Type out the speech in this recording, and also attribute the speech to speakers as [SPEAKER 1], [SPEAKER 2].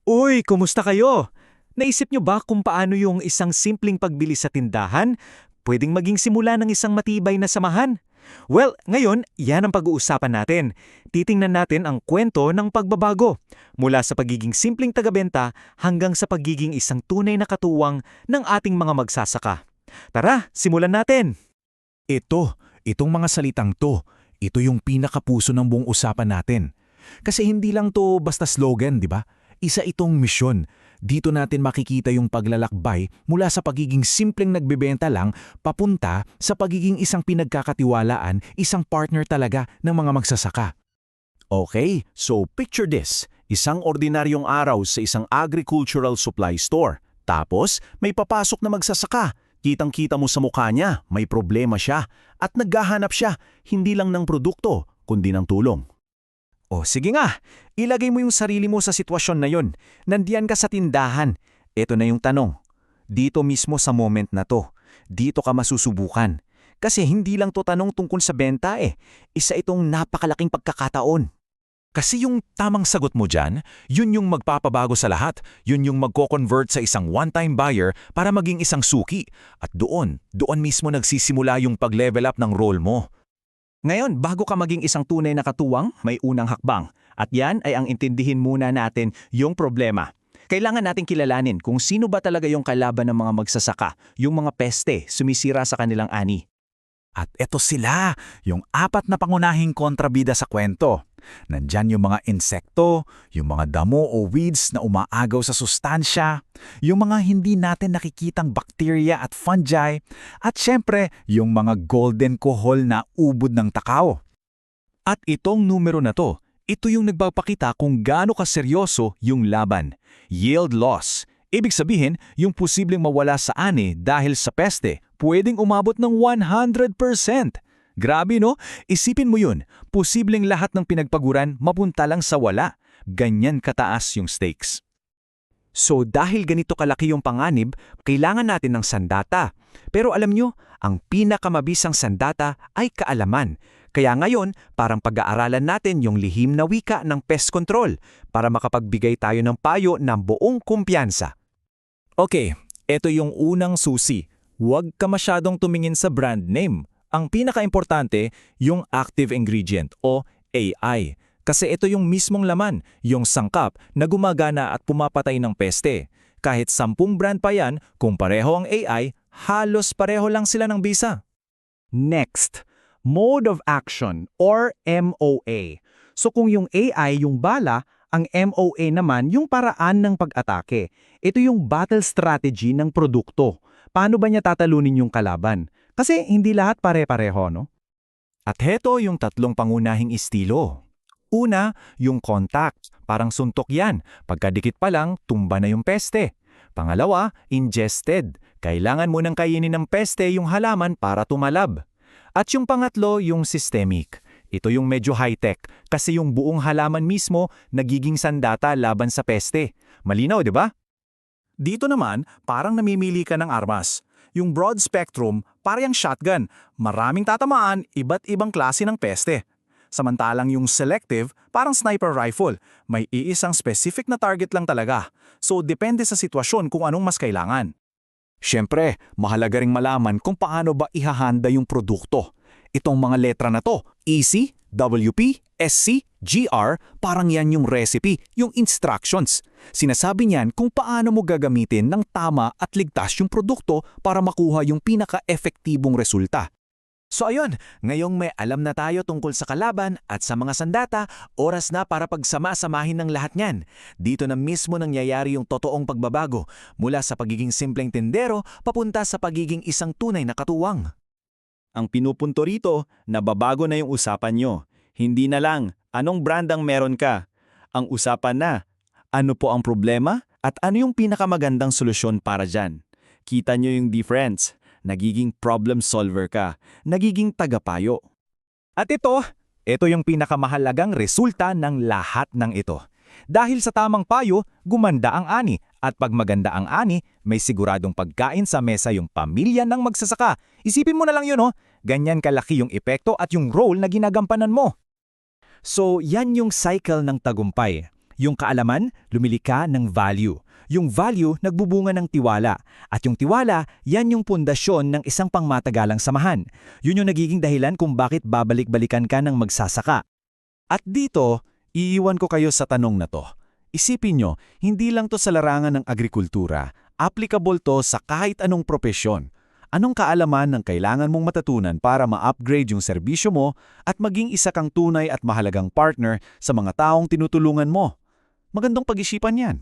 [SPEAKER 1] Uy, kumusta kayo? Naisip nyo ba kung paano yung isang simpleng pagbili sa tindahan pwedeng maging simula ng isang matibay na samahan? Well, ngayon, yan ang pag-uusapan natin. Titingnan natin ang kwento ng pagbabago, mula sa pagiging simpleng tagabenta hanggang sa pagiging isang tunay na katuwang ng ating mga magsasaka. Tara, simulan natin!
[SPEAKER 2] Itong mga salitang ito yung pinakapuso ng buong usapan natin. Kasi hindi lang to basta slogan, di ba? Isa itong misyon. Dito natin makikita yung paglalakbay mula sa pagiging simpleng nagbebenta lang papunta sa pagiging isang pinagkakatiwalaan, isang partner talaga ng mga magsasaka. Okay, so picture this. Isang ordinaryong araw sa isang agricultural supply store. Tapos, may papasok na magsasaka. Kitang-kita mo sa mukha niya, may problema siya. At naghahanap siya, hindi lang ng produkto, kundi ng tulong.
[SPEAKER 1] O sige nga, ilagay mo yung sarili mo sa sitwasyon na yon. Nandiyan ka sa tindahan. Ito na yung tanong. Dito mismo sa moment na to, dito ka masusubukan. Kasi hindi lang to tanong tungkol sa benta eh. Isa itong napakalaking pagkakataon.
[SPEAKER 2] Kasi yung tamang sagot mo dyan, yun yung magpapabago sa lahat. Yun yung magko-convert sa isang one-time buyer para maging isang suki. At doon mismo nagsisimula yung pag-level up ng role mo.
[SPEAKER 1] Ngayon, bago ka maging isang tunay na katuwang, may unang hakbang. At yan ay ang intindihin muna natin yung problema. Kailangan nating kilalanin kung sino ba talaga yung kalaban ng mga magsasaka, yung mga peste, sumisira sa kanilang ani.
[SPEAKER 2] At eto sila, yung apat na pangunahing kontrabida sa kwento. Nandyan yung mga insekto, yung mga damo o weeds na umaagaw sa sustansya, yung mga hindi natin nakikitang bakterya at fungi, at syempre, yung mga golden kohol na ubod ng takao.
[SPEAKER 1] At itong numero na to, ito yung nagpapakita kung gaano kaseryoso yung laban. Yield loss. Ibig sabihin, yung posibleng mawala sa ani dahil sa peste, pwedeng umabot ng 100%. Grabe no? Isipin mo yun, posibleng lahat ng pinagpaguran mapunta lang sa wala. Ganyan kataas yung stakes. So dahil ganito kalaki yung panganib, kailangan natin ng sandata. Pero alam nyo, ang pinakamabisang sandata ay kaalaman. Kaya ngayon, parang pag-aaralan natin yung lihim na wika ng pest control para makapagbigay tayo ng payo ng buong kumpiyansa.
[SPEAKER 2] Okay, ito yung unang susi. Huwag ka masyadong tumingin sa brand name. Ang pinaka-importante, yung active ingredient o AI. Kasi ito yung mismong laman, yung sangkap na gumagana at pumapatay ng peste. Kahit 10 brand pa yan, kung pareho ang AI, halos pareho lang sila ng bisa.
[SPEAKER 3] Next, mode of action or MOA. So kung yung AI yung bala, ang MOA naman yung paraan ng pag-atake. Ito yung battle strategy ng produkto. Paano ba niya tatalunin yung kalaban? Kasi hindi lahat pare-pareho, no?
[SPEAKER 2] At heto yung tatlong pangunahing estilo. Una, yung contact. Parang suntok yan. Pagkadikit pa lang, tumba na yung peste. Pangalawa, ingested. Kailangan mo nang kainin ng peste yung halaman para tumalab. At yung pangatlo, yung systemic. Ito yung medyo high-tech kasi yung buong halaman mismo nagiging sandata laban sa peste. Malinaw, di ba? Dito naman, parang namimili ka ng armas. Yung broad spectrum, parang shotgun. Maraming tatamaan, iba't ibang klase ng peste. Samantalang yung selective, parang sniper rifle. May iisang specific na target lang talaga. So, depende sa sitwasyon kung anong mas kailangan. Siyempre, mahalaga ring malaman kung paano ba ihahanda yung produkto. Itong mga letra na to, EC, WP, SC, GR, parang yan yung recipe, yung instructions. Sinasabi niyan kung paano mo gagamitin ng tama at ligtas yung produkto para makuha yung pinaka-epektibong resulta. So ayun, ngayong may alam na tayo tungkol sa kalaban at sa mga sandata, oras na para pagsama-samahin ng lahat niyan. Dito na mismo nangyayari yung totoong pagbabago, mula sa pagiging simpleng tindero papunta sa pagiging isang tunay na katuwang.
[SPEAKER 1] Ang pinupunto rito, nababago na yung usapan nyo. Hindi na lang, anong brand ang meron ka? Ang usapan na, ano po ang problema at ano yung pinakamagandang solusyon para dyan? Kita nyo yung difference. Nagiging problem solver ka. Nagiging tagapayo.
[SPEAKER 2] At ito yung pinakamahalagang resulta ng lahat ng ito. Dahil sa tamang payo, gumanda ang ani. At pag maganda ang ani, may siguradong pagkain sa mesa yung pamilya ng magsasaka. Isipin mo na lang yun, oh. Ganyan kalaki yung epekto at yung role na ginagampanan mo.
[SPEAKER 1] So, yan yung cycle ng tagumpay.
[SPEAKER 3] Yung kaalaman, lumilika ng value. Yung value, nagbubunga ng tiwala. At yung tiwala, yan yung pundasyon ng isang pangmatagalang samahan. Yun yung nagiging dahilan kung bakit babalik-balikan ka ng magsasaka.
[SPEAKER 1] At dito, iiwan ko kayo sa tanong na to. Isipin nyo, hindi lang to sa larangan ng agrikultura, applicable to sa kahit anong propesyon. Anong kaalaman ng kailangan mong matutunan para ma-upgrade yung serbisyo mo at maging isa kang tunay at mahalagang partner sa mga taong tinutulungan mo? Magandang pag-isipan yan.